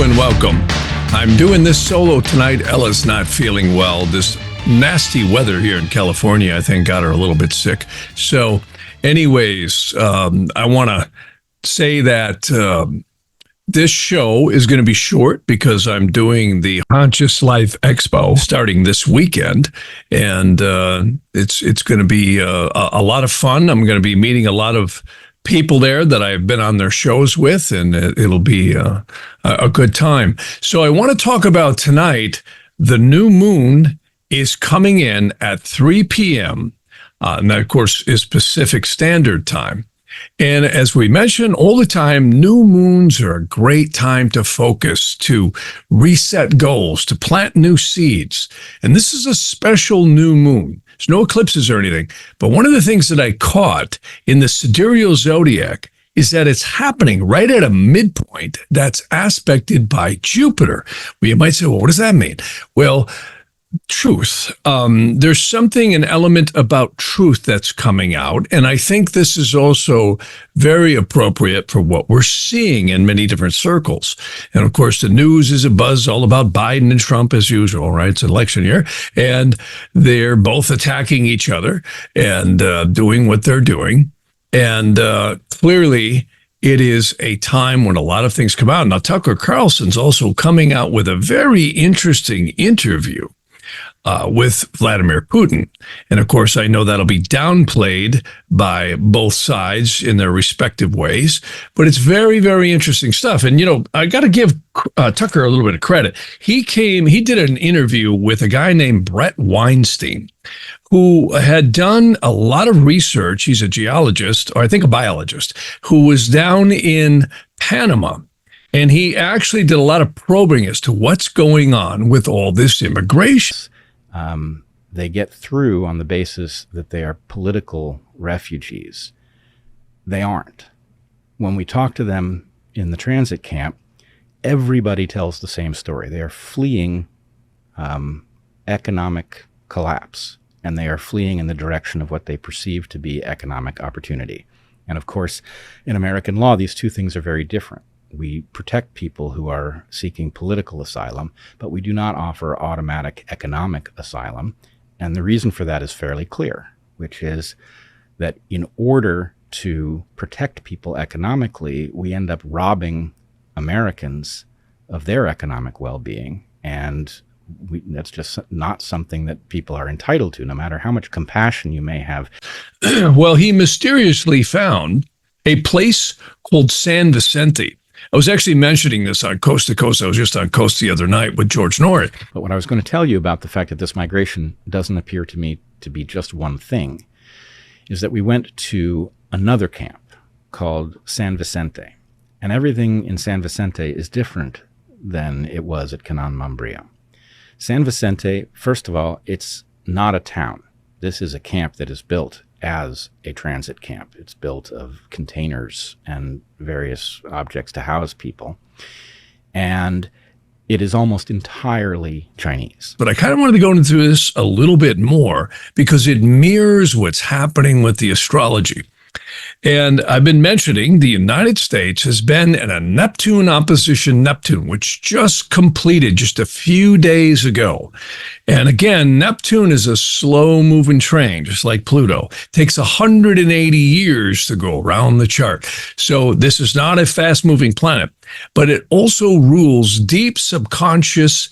and welcome. I'm doing this solo tonight. Ella's not feeling well. This nasty weather here in California, I think, got her a little bit sick. So anyways, I want to say that this show is going to be short because I'm doing the Conscious Life Expo starting this weekend, and it's going to be a lot of fun. I'm going to be meeting a lot of people there that I've been on their shows with, and it'll be a good time. So I want to talk about tonight, the new moon is coming in at 3 p.m., and that, of course, is Pacific Standard Time. And as we mention all the time, new moons are a great time to focus, to reset goals, to plant new seeds. And this is a special new moon. There's no eclipses or anything. But one of the things that I caught in the sidereal zodiac is that it's happening right at a midpoint that's aspected by Jupiter. Well, you might say, well, what does that mean? Well, truth. There's something, an element about truth that's coming out. And I think this is also very appropriate for what we're seeing in many different circles. And of course, the news is a buzz all about Biden and Trump as usual, right? It's an election year. And they're both attacking each other and doing what they're doing. And clearly, it is a time when a lot of things come out. Now, Tucker Carlson's also coming out with a very interesting interview with Vladimir Putin. And of course, I know that'll be downplayed by both sides in their respective ways, but it's very, very interesting stuff. And, you know, I got to give Tucker a little bit of credit. He did an interview with a guy named Brett Weinstein, who had done a lot of research. He's a geologist, or I think a biologist, who was down in Panama. And he actually did a lot of probing as to what's going on with all this immigration. They get through on the basis that they are political refugees. They aren't. When we talk to them in the transit camp, everybody tells the same story. They are fleeing economic collapse, and they are fleeing in the direction of what they perceive to be economic opportunity. And of course, in American law, these two things are very different. We protect people who are seeking political asylum, but we do not offer automatic economic asylum. And the reason for that is fairly clear, which is that in order to protect people economically, we end up robbing Americans of their economic well-being. And that's just not something that people are entitled to, no matter how much compassion you may have. Well, he mysteriously found a place called San Vicente. I was actually mentioning this on Coast to Coast. I was just on Coast the other night with George Norris. But what I was going to tell you about the fact that this migration doesn't appear to me to be just one thing is that we went to another camp called San Vicente. And everything in San Vicente is different than it was at Canaan Mambria. San Vicente, first of all, it's not a town. This is a camp that is built as a transit camp. It's built of containers and various objects to house people. And it is almost entirely Chinese. But I kind of wanted to go into this a little bit more because it mirrors what's happening with the astrology. And I've been mentioning the United States has been in a Neptune opposition Neptune, which just completed just a few days ago. And again, Neptune is a slow-moving train, just like Pluto. It takes 180 years to go around the chart. So this is not a fast-moving planet, but it also rules deep subconscious,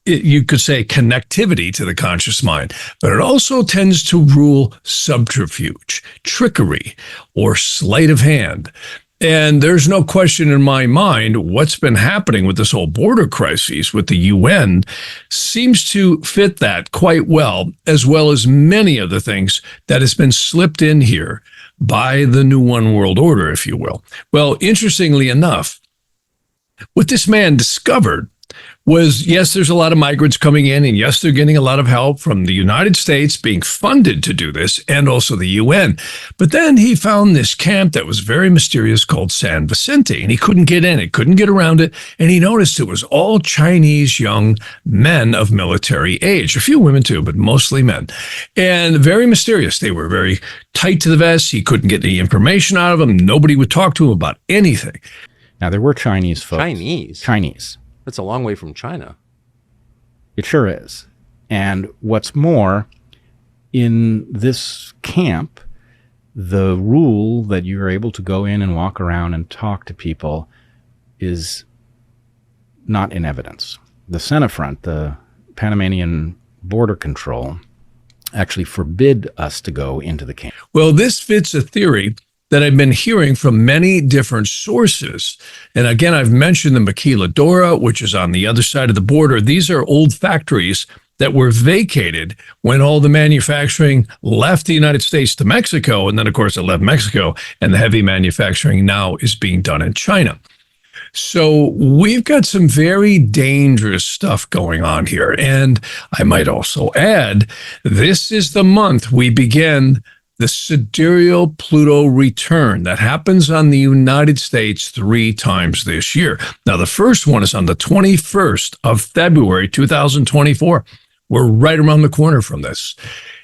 you could say, connectivity to the conscious mind, but it also tends to rule subterfuge, trickery, or sleight of hand. And there's no question in my mind what's been happening with this whole border crisis with the UN seems to fit that quite well as many of the things that has been slipped in here by the New One World Order, if you will. Well, interestingly enough, what this man discovered was, yes, there's a lot of migrants coming in, and yes, they're getting a lot of help from the United States being funded to do this, and also the UN. But then he found this camp that was very mysterious called San Vicente, and he couldn't get in it, couldn't get around it, and he noticed it was all Chinese young men of military age, a few women too, but mostly men, and very mysterious. They were very tight to the vest. He couldn't get any information out of them. Nobody would talk to him about anything. Now, there were Chinese folks. Chinese. That's a long way from China. It sure is. And what's more, in this camp, the rule that you're able to go in and walk around and talk to people is not in evidence. The Senate-Front, the Panamanian border control, actually forbid us to go into the camp. Well, this fits a theory that I've been hearing from many different sources. And again, I've mentioned the Maquiladora, which is on the other side of the border. These are old factories that were vacated when all the manufacturing left the United States to Mexico. And then, of course, it left Mexico, and the heavy manufacturing now is being done in China. So we've got some very dangerous stuff going on here. And I might also add, this is the month we begin the sidereal Pluto return that happens on the United States 3 times this year. Now, the first one is on the 21st of February, 2024. We're right around the corner from this.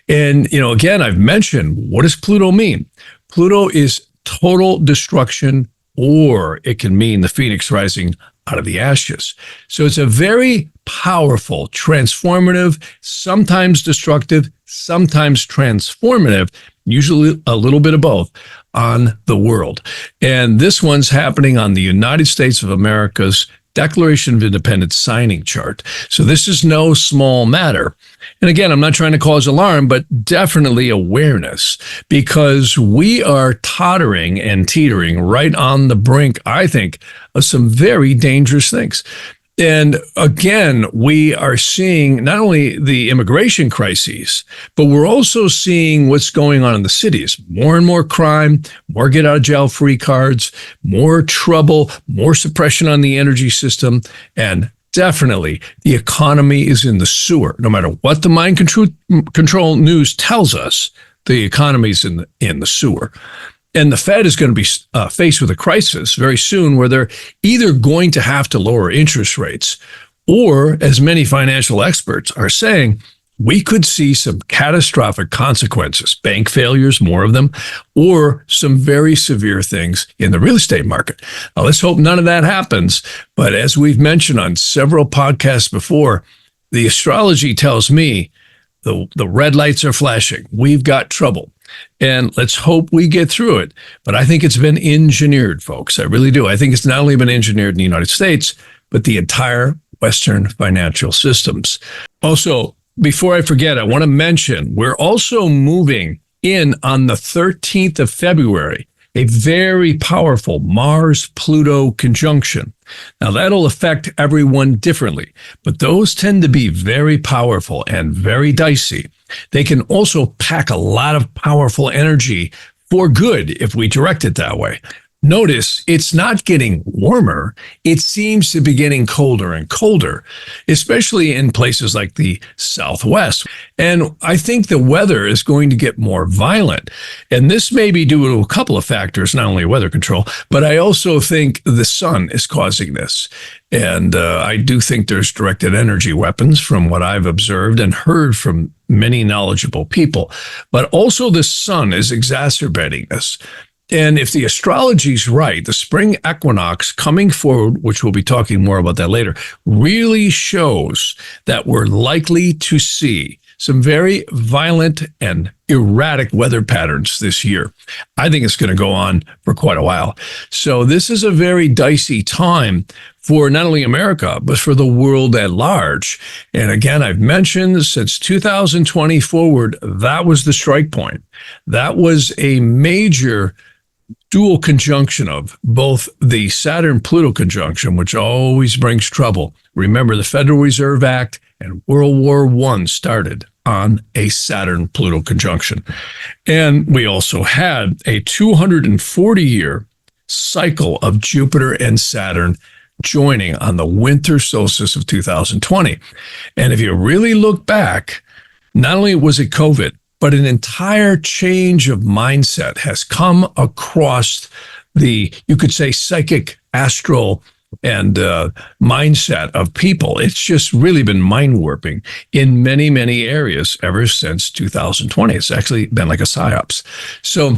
And, again, I've mentioned, what does Pluto mean? Pluto is total destruction, or it can mean the phoenix rising out of the ashes. So it's a very powerful, transformative, sometimes destructive, sometimes transformative, usually a little bit of both, on the world. And this one's happening on the United States of America's Declaration of Independence signing chart. So this is no small matter. And again, I'm not trying to cause alarm, but definitely awareness, because we are tottering and teetering right on the brink, I think, of some very dangerous things. And again, we are seeing not only the immigration crises, but we're also seeing what's going on in the cities. More and more crime, more get out of jail free cards, more trouble, more suppression on the energy system, and definitely the economy is in the sewer. No matter what the mind control news tells us, the economy is in the sewer. And the Fed is going to be faced with a crisis very soon where they're either going to have to lower interest rates, or, as many financial experts are saying, we could see some catastrophic consequences, bank failures, more of them, or some very severe things in the real estate market. Now, let's hope none of that happens. But as we've mentioned on several podcasts before, the astrology tells me the red lights are flashing. We've got trouble. And let's hope we get through it. But I think it's been engineered, folks. I really do. I think it's not only been engineered in the United States, but the entire Western financial systems. Also, before I forget, I want to mention we're also moving in on the 13th of February, a very powerful Mars-Pluto conjunction. Now, that'll affect everyone differently, but those tend to be very powerful and very dicey. They can also pack a lot of powerful energy for good if we direct it that way. Notice it's not getting warmer. It seems to be getting colder and colder, especially in places like the Southwest. And I think the weather is going to get more violent. And this may be due to a couple of factors, not only weather control, but I also think the sun is causing this. And I do think there's directed energy weapons from what I've observed and heard from many knowledgeable people. But also the sun is exacerbating this. And if the astrology is right, the spring equinox coming forward, which we'll be talking more about that later, really shows that we're likely to see some very violent and erratic weather patterns this year. I think it's going to go on for quite a while. So this is a very dicey time for not only America, but for the world at large. And again, I've mentioned since 2020 forward, that was the strike point. That was a major dual conjunction of both the Saturn-Pluto conjunction, which always brings trouble. Remember, the Federal Reserve Act and World War I started on a Saturn-Pluto conjunction. And we also had a 240-year cycle of Jupiter and Saturn joining on the winter solstice of 2020. And if you really look back, not only was it COVID, but an entire change of mindset has come across the, you could say, psychic, astral, and mindset of people. It's just really been mind warping in many, many areas ever since 2020. It's actually been like a psyops. So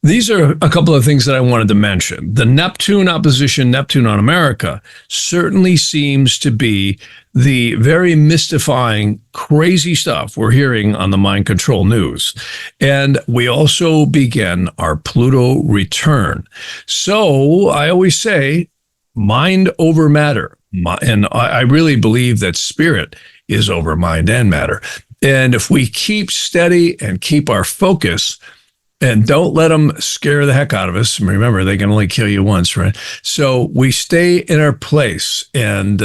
these are a couple of things that I wanted to mention. The Neptune opposition, Neptune on America, certainly seems to be the very mystifying, crazy stuff we're hearing on the mind control news. And we also begin our Pluto return. So I always say, mind over matter. And I really believe that spirit is over mind and matter. And if we keep steady and keep our focus, and don't let them scare the heck out of us. Remember, they can only kill you once, right? So we stay in our place and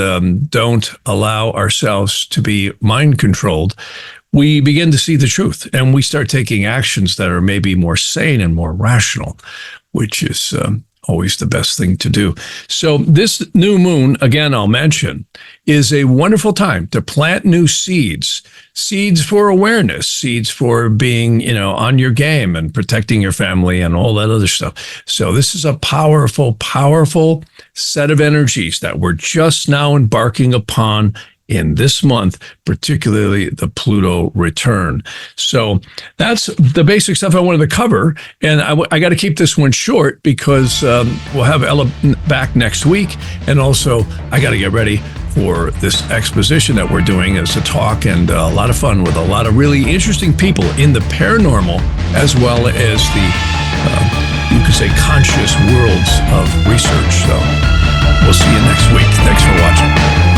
don't allow ourselves to be mind controlled. We begin to see the truth, and we start taking actions that are maybe more sane and more rational, which is always the best thing to do. So this new moon, again, I'll mention, is a wonderful time to plant new seeds for awareness, seeds for being, on your game and protecting your family and all that other stuff. So this is a powerful, powerful set of energies that we're just now embarking upon in this month, particularly the Pluto return. So that's the basic stuff I wanted to cover. And I got to keep this one short because we'll have Ella back next week. And also, I got to get ready for this exposition that we're doing as a talk and a lot of fun with a lot of really interesting people in the paranormal as well as the, you could say, conscious worlds of research. So we'll see you next week. Thanks for watching.